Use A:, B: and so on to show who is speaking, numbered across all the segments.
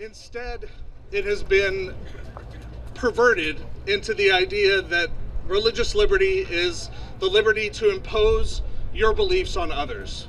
A: Instead, it has been perverted into the idea that religious liberty is the liberty to impose your beliefs on others.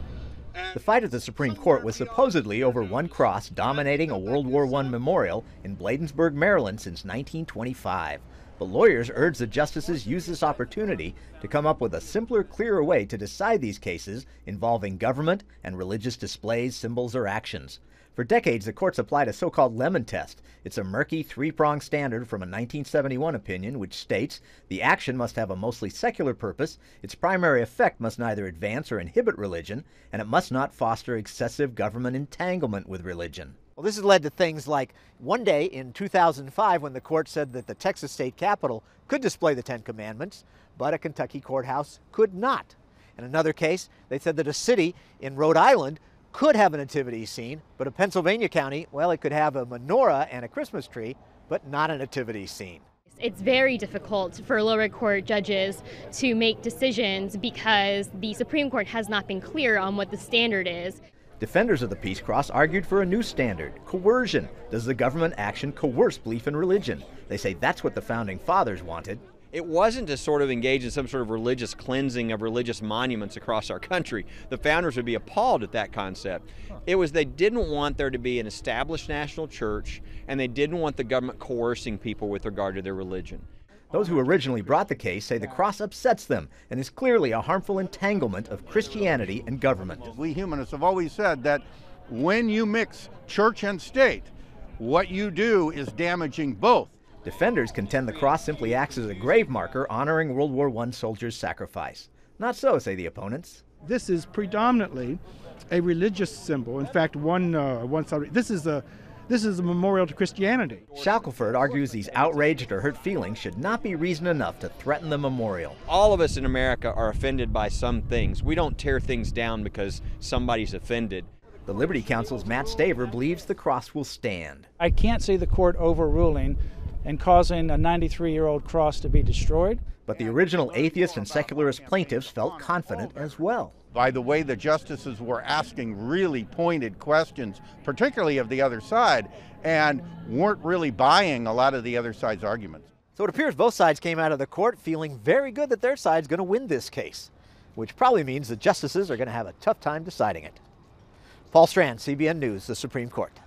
B: The fight at the Supreme Court was supposedly over one cross dominating a World War I memorial in Bladensburg, Maryland since 1925. But lawyers urge the justices use this opportunity to come up with a simpler, clearer way to decide these cases involving government and religious displays, symbols, or actions. For decades, the courts applied a so-called Lemon test. It's a murky, three-pronged standard from a 1971 opinion which states the action must have a mostly secular purpose, its primary effect must neither advance or inhibit religion, and it must not foster excessive government entanglement with religion. Well, this has led to things like one day in 2005 when the court said that the Texas state capitol could display the Ten Commandments, but a Kentucky courthouse could not. In another case, they said that a city in Rhode Island could have a nativity scene, but a Pennsylvania county, well, it could have a menorah and a Christmas tree, but not a nativity scene.
C: It's very difficult for lower court judges to make decisions because the Supreme Court has not been clear on what the standard is.
B: Defenders of the Peace Cross argued for a new standard, coercion. Does the government action coerce belief in religion? They say that's what the Founding Fathers wanted.
D: It wasn't to sort of engage in some sort of religious cleansing of religious monuments across our country. The founders would be appalled at that concept. It was they didn't want there to be an established national church, and they didn't want the government coercing people with regard to their religion.
B: Those who originally brought the case say the cross upsets them and is clearly a harmful entanglement of Christianity and government.
E: We humanists have always said that when you mix church and state, what you do is damaging both.
B: Defenders contend the cross simply acts as a grave marker honoring World War I soldiers' sacrifice. Not so, say the opponents.
F: This is predominantly a religious symbol. In fact, this is a memorial to Christianity.
B: Shackelford argues these outraged or hurt feelings should not be reason enough to threaten the memorial.
D: All of us in America are offended by some things. We don't tear things down because somebody's offended.
B: The Liberty Council's Matt Staver believes the cross will stand.
G: I can't see the court overruling and causing a 93-year-old cross to be destroyed.
B: But the original atheist and secularist plaintiffs felt confident as well.
E: By the way the justices were asking really pointed questions, particularly of the other side, and weren't really buying a lot of the other side's arguments.
B: So it appears both sides came out of the court feeling very good that their side's going to win this case, which probably means the justices are going to have a tough time deciding it. Paul Strand, CBN News, the Supreme Court.